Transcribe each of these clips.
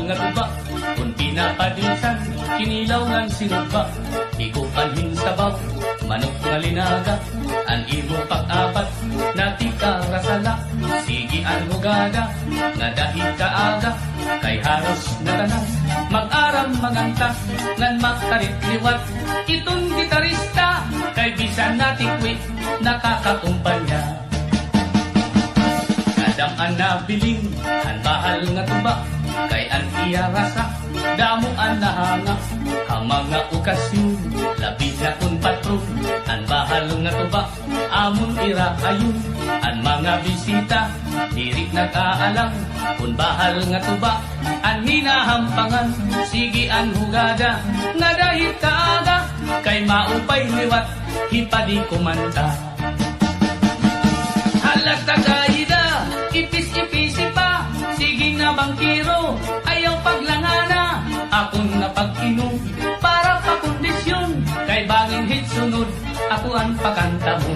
nga tuba, kung pinapadinsan, kinilaw ng sinugba, ikupanhin sabaw, manok nga linaga, ang imo pag-apat, natika rasala, sige ang hugada, nga dahil kaaga, kay haros na tanan, mag-aram maganta, ngan makarit liwat, itong gitarista, kay bisan natikwit, nakakakumpanya. Kadang na biling, ang bahal nga tuba, kay ang iya rasa, damo ang nahanga, ang mga okasyon, labi na kung patron, ang bahal nga tuba, amon ira ayon, ang mga bisita, dirik nag-aalang, kung bahal nga tuba, ang hinahampangan, sige ang hugada, nga dahil kaaga, kay maupay liwat, hipadi kumanta. Halata kaida, ipis-ipisi pa, sige nga bangkiro, ayaw paglangana, akong napag-inom, para pakondisyon, kay bangin hit sunod, ako ang pakanta mo.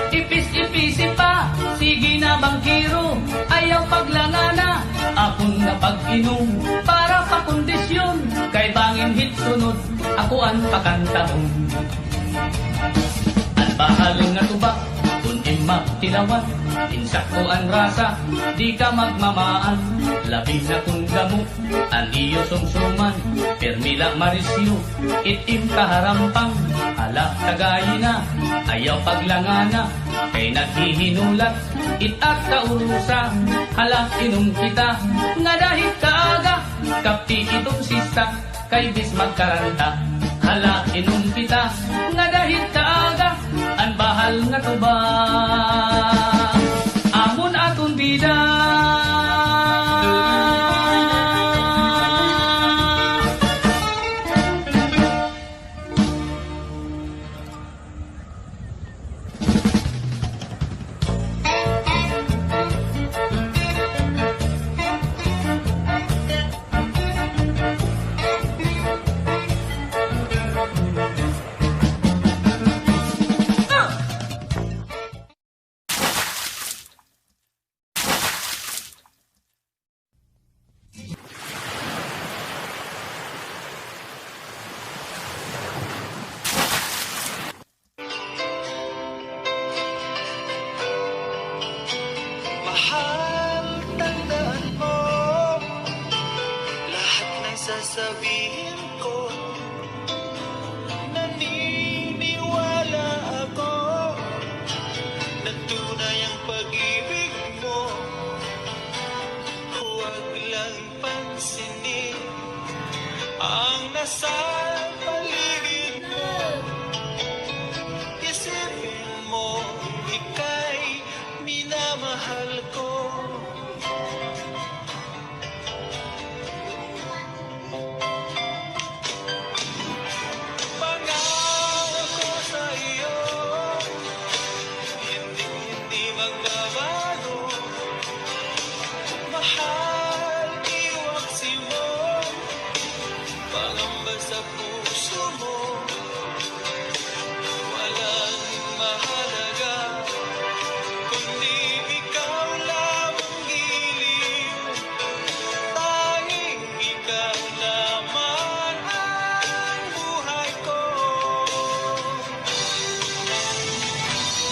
Ipis-ipisi pa, sige na bangkiro, ayaw paglangana, akong napag-inom, para pakondisyon, kay bangin hit sunod, ako ang pakantahon. Ang bahal nga tuba, kung imag tilawat, insakto ang rasa, di ka magmamaan, labi na kung damo, ang iyo sumsuman, permila marisyo, itim kaharampang, hala tagay na, ayaw paglangana, kay naghihinulat, itat kaurusa, hala inom kita, nga dahil kaaga, kapti itong sista, kay bis magkaranta, hala inom kita, nga dahil kaaga, ang bahal nga tuba, amon atong bida. Sasabihin ko, naniniwala ako na tunay ang pag-ibig mo. Huwag lang pansinin ang nasa paligid mo. Isipin mo, ika'y minamahal ko. Sa puso mo, walang mahalaga, kundi ikaw lamang giliw, tanging ikaw naman ang buhay ko.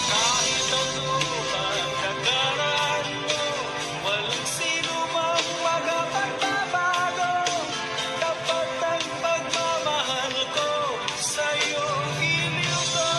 Kahit ano ang nakaraan mo, walang sino mang makapagbabago, dapat ang pagmamahal ko sa'yo iliw ko.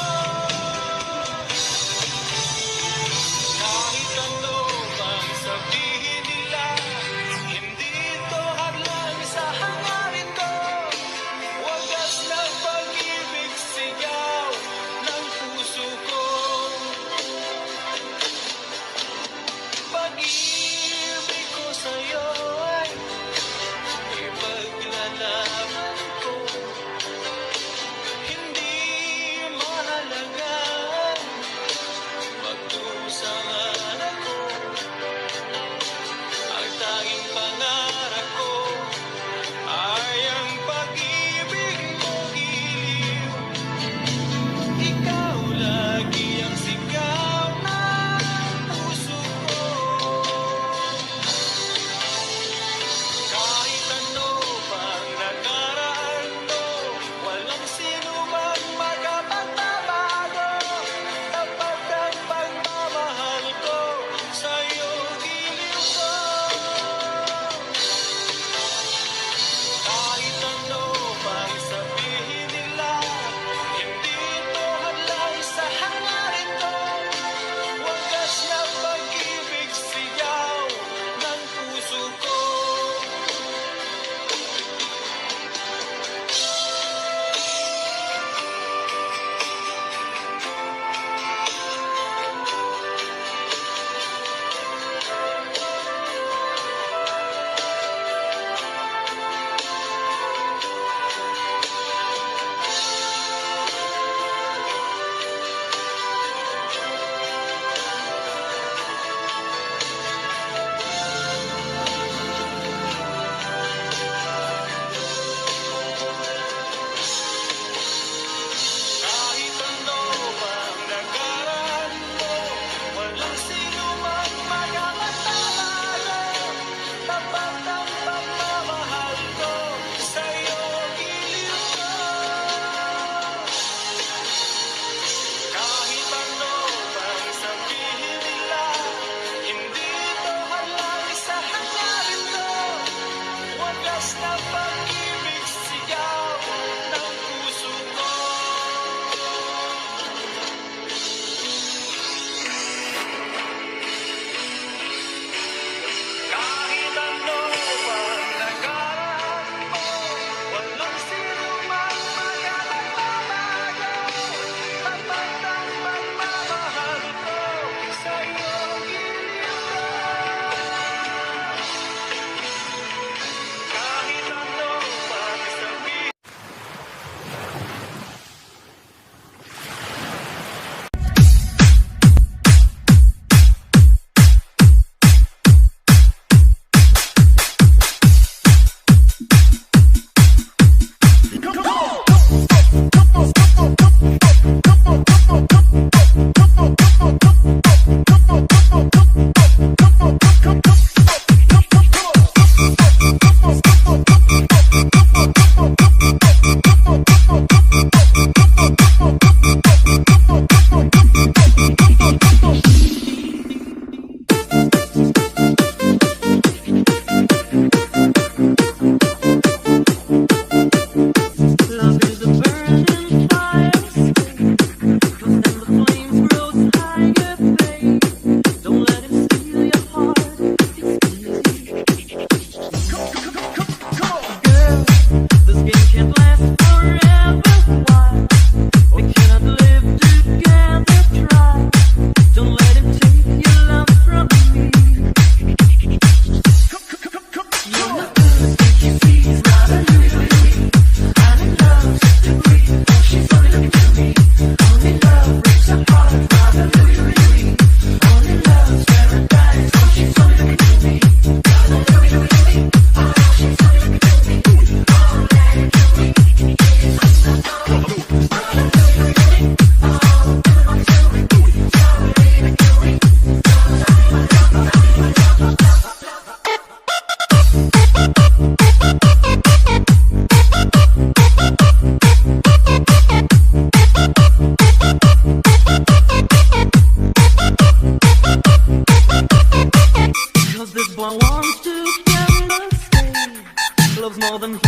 more than he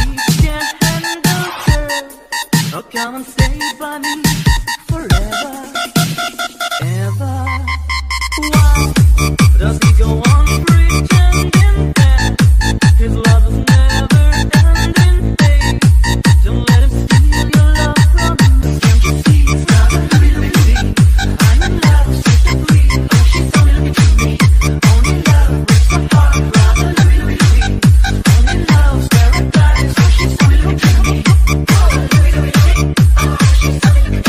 can handle, girl. Oh, come and stay by me forever, ever. Why does he go on pretending that his love is never ending, babe? Don't let him steal your love from me. Can't you see it's not a reality? I'm in love, she's a queen. Oh, she's only looking to me. Only love breaks my heart, rather really. Only love's paradise. Oh, she's only looking to me. Oh, she's only looking to me.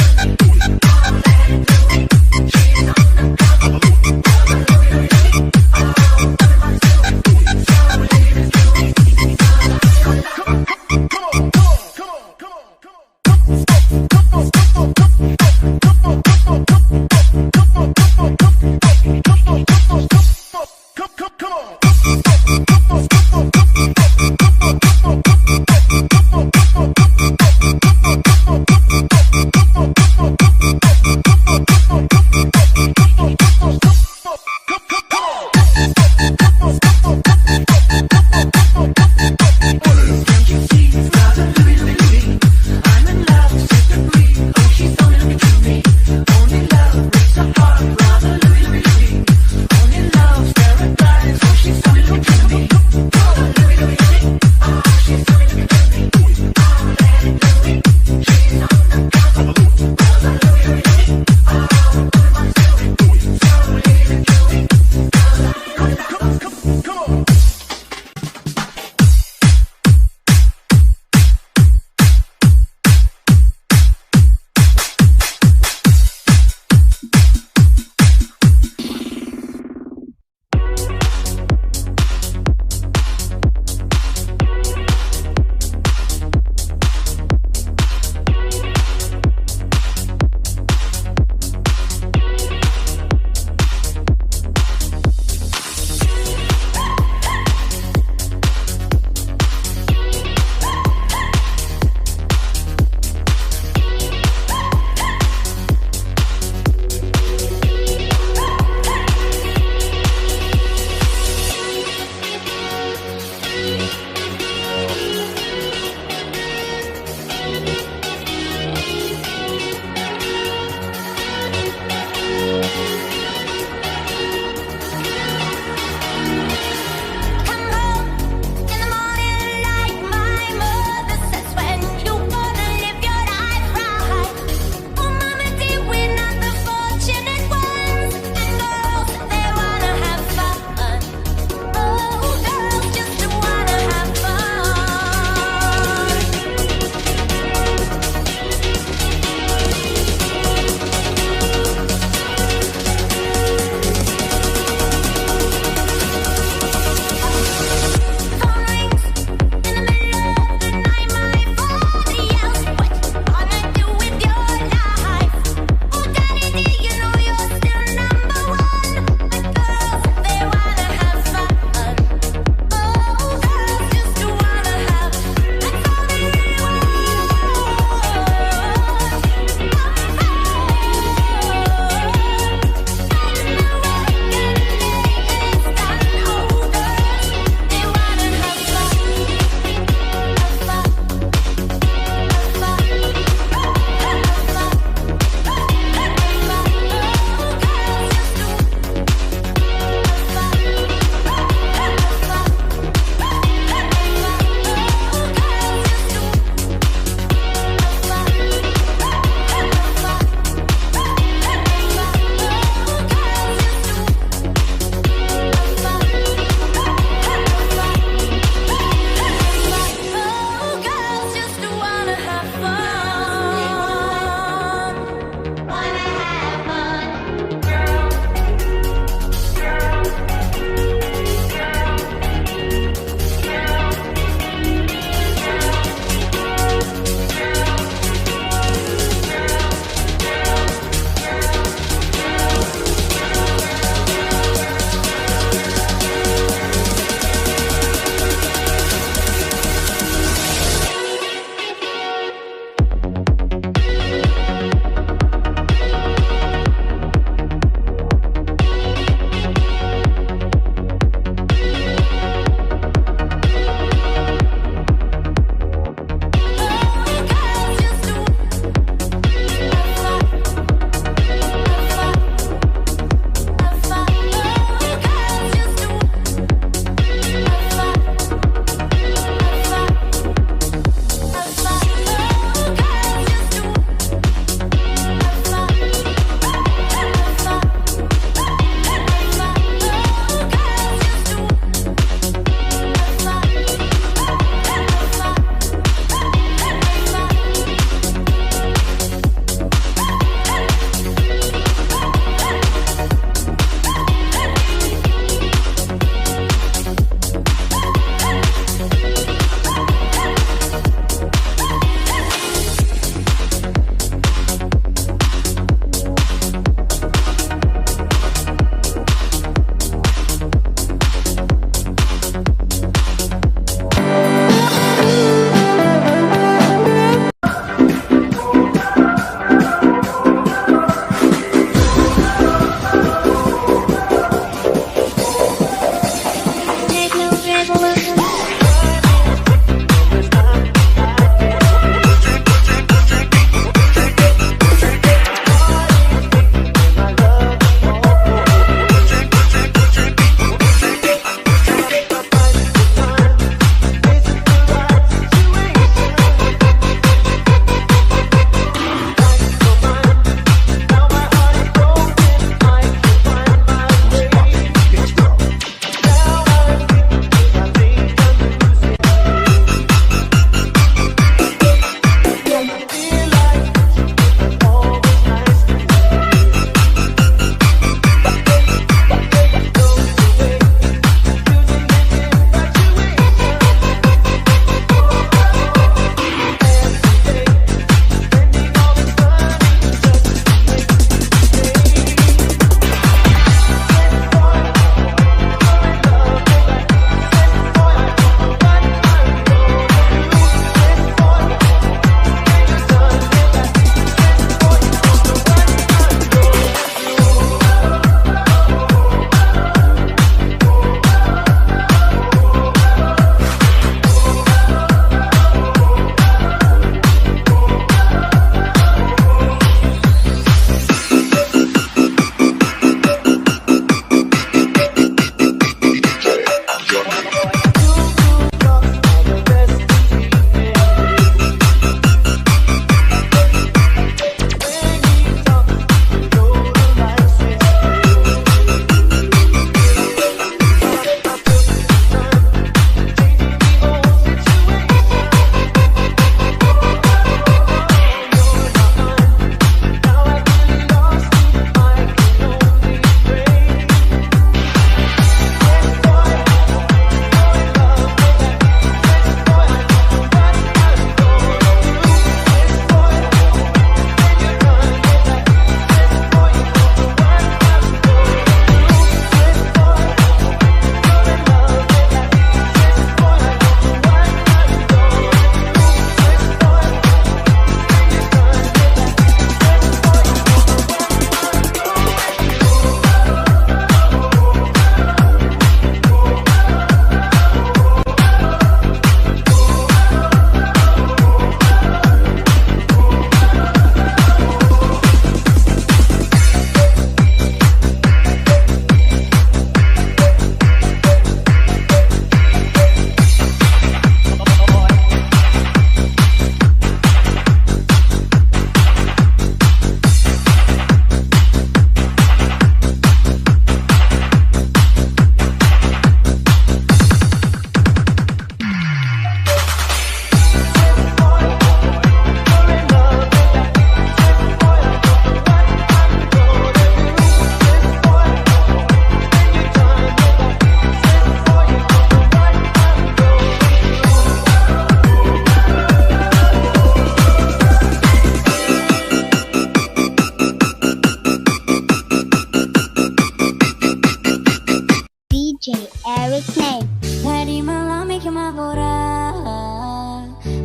Eric name. Tadi malam Eke mabora,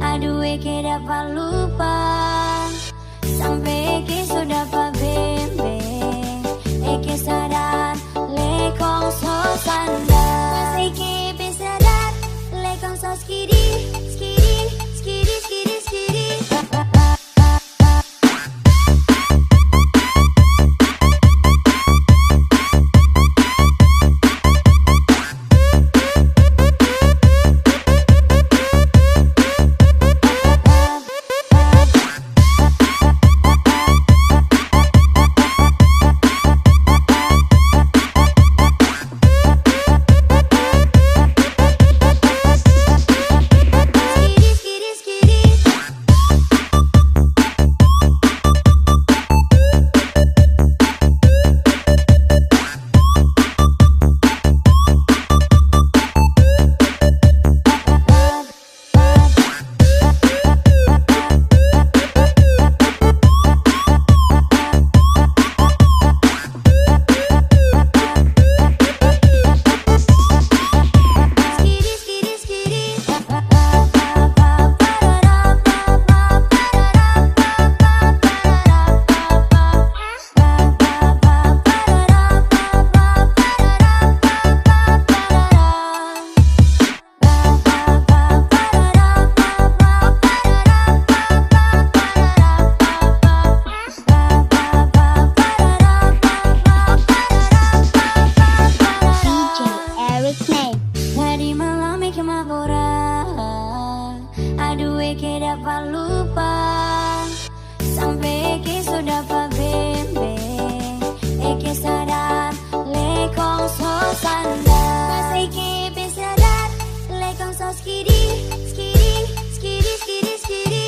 aduh Eke dapat lupa, sampai Eke sudah pabembeng. Eke sadar, lekong so sandar. Eke besadar, lekong so skidi, skidi, skidi, skidi, skidi. Aduh Eke dapat lupa, sampai Eke sudah pabembeng. Eke sadar, lekong so sandar. Pas Eke besadar, lekong so skidi, skidi, skidi, skidi, skidi.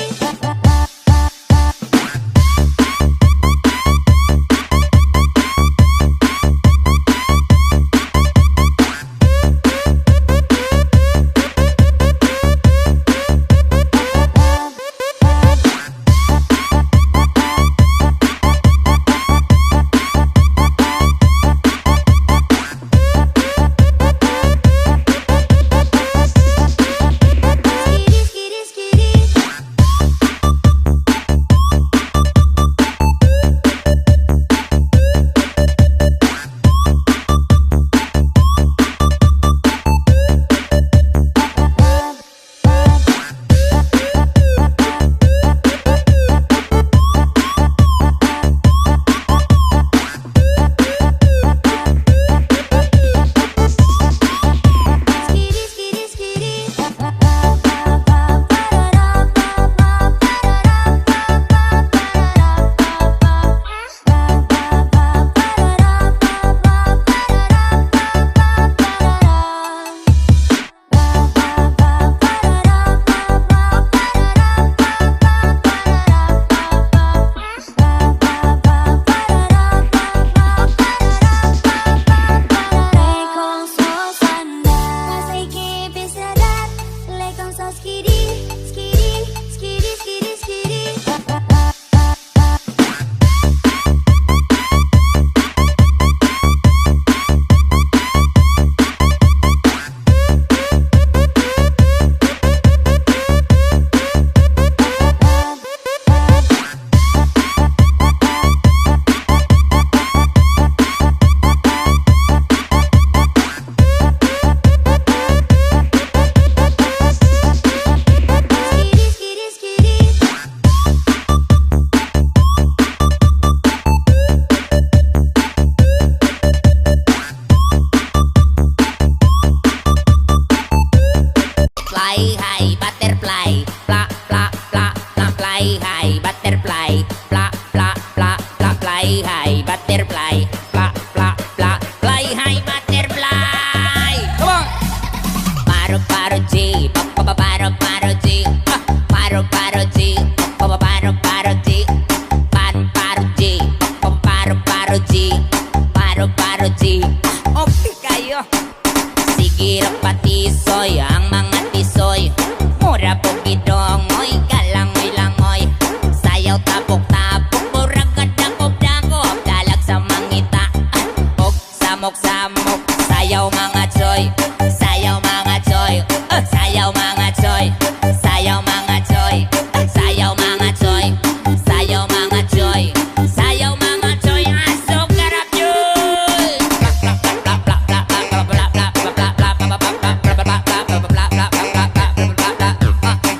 Samok-samok sa Sayaw mga choy, sayaw mga choy, sayaw mga choy, sayaw mga choy, sayaw mga choy, sayaw mga choy, sayaw mga choy, asok karap yun.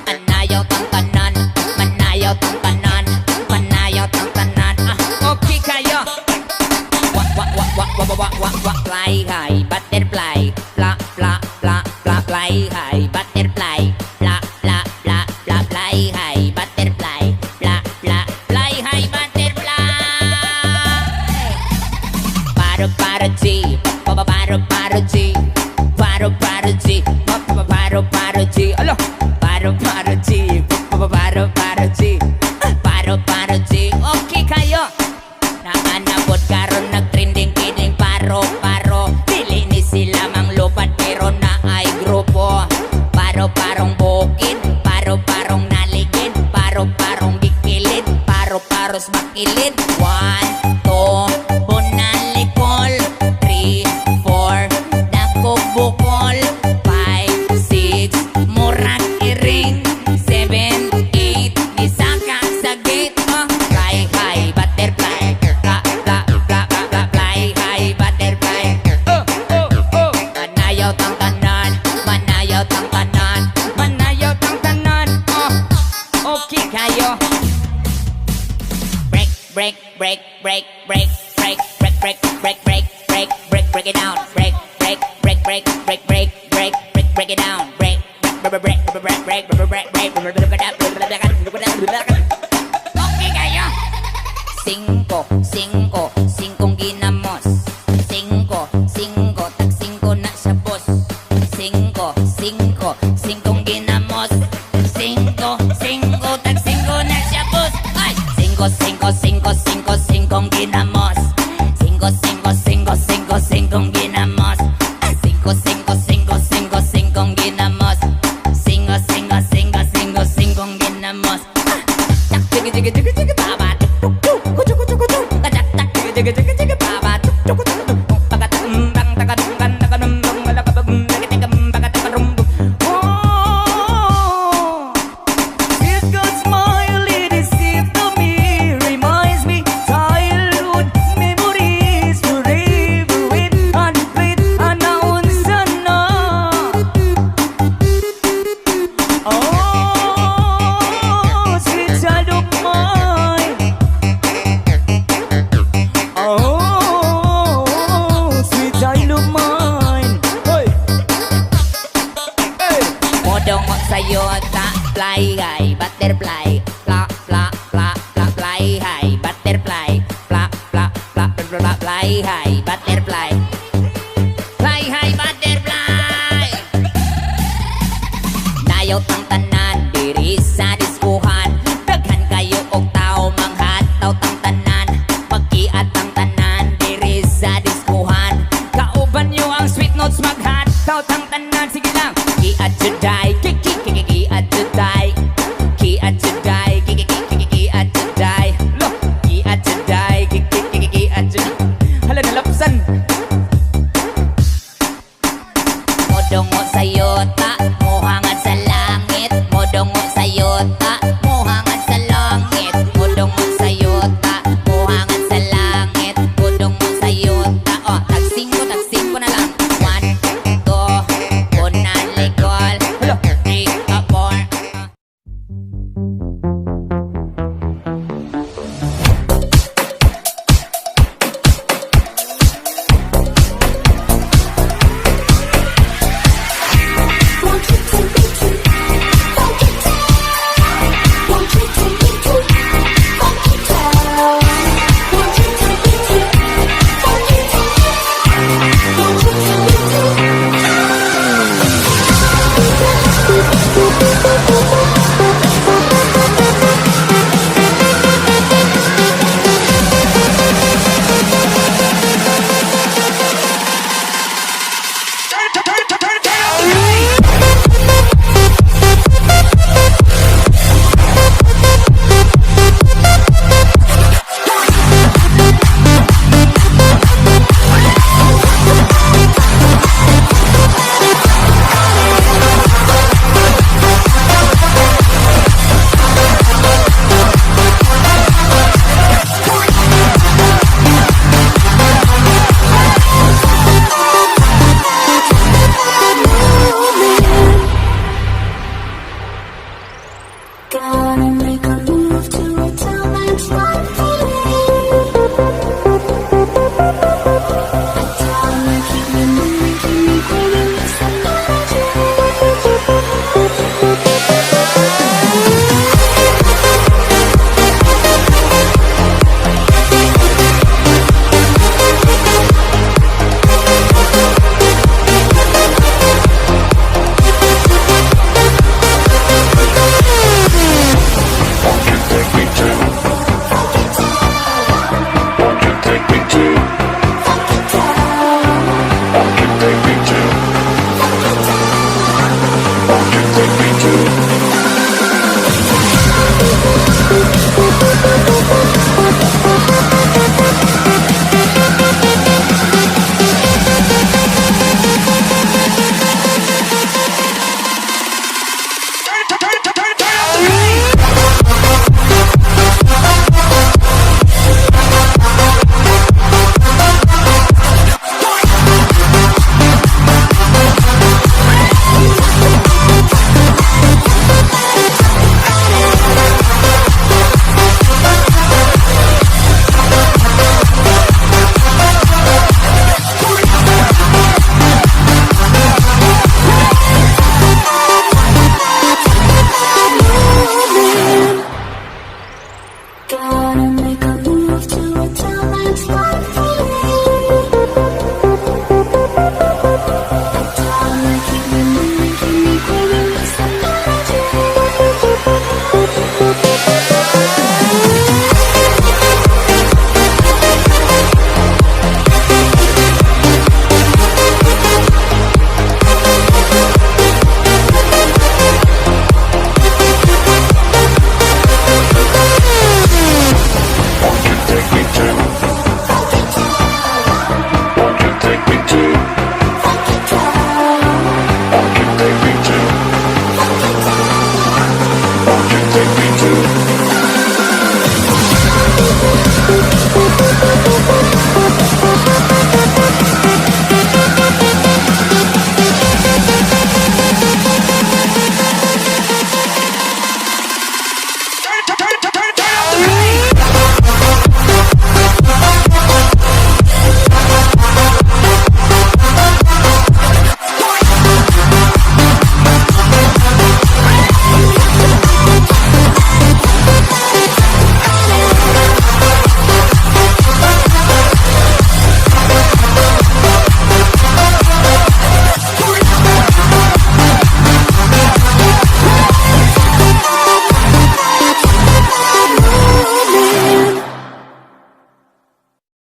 Manayaw tang tanan, manayaw tang tanan, manayaw tang tanan. Okay kayo. Fly high, butterfly, fly, fly, fly, fly, fly high, butterfly, fly, fly, fly, fly, fly high, butterfly, fly, fly, fly high, butterfly. Paro G, paro G, paro G, paro G, alo, paro G, paro G, okay kayo. Naanabot karon nagtrending kining paro dili ni sila manglupad pero na ay grupo. Parong bukid, parong naligid, parong gikilid, paros makilid. 1, 2 bunalikol, 3, 4 dakog bukol, 5, 6 murag iring, 7, 8 nisaka sa gate. Fly high butterfly, fly high butterfly. Manayaw tang tanan, manayaw tang tanan, manayaw tang tanan. Okay kayo. Break it down. Break it down. Okay kayo. 5 ginamos. 5 tag 5 na sa boss. 5 ginamos. 5 tag 5 na siya boss. Ay! 5 ginamos. 5 ginamos. 5 ginamos. 5 ginamos. Tak tiga tiga tiga tiga baba. His good smile, it is safe to me, reminds me childhood memories forever with unplayed announcer na. Oh, sweet child of mine. Oh, sweet child of mine. Hey, hey. Modong sa'yo ta fly high butterfly, fly high butterfly, fly high butterfly, fly high butterfly. Dayaw tang tanan diri sa diskuhan, daghan kayo og tao manghataw tang tanan, pagkiat tang tanan diri sa diskuhan. Kauban nyo ang sweet notes maghataw tang tanan, sige lang. Giat juday, kiki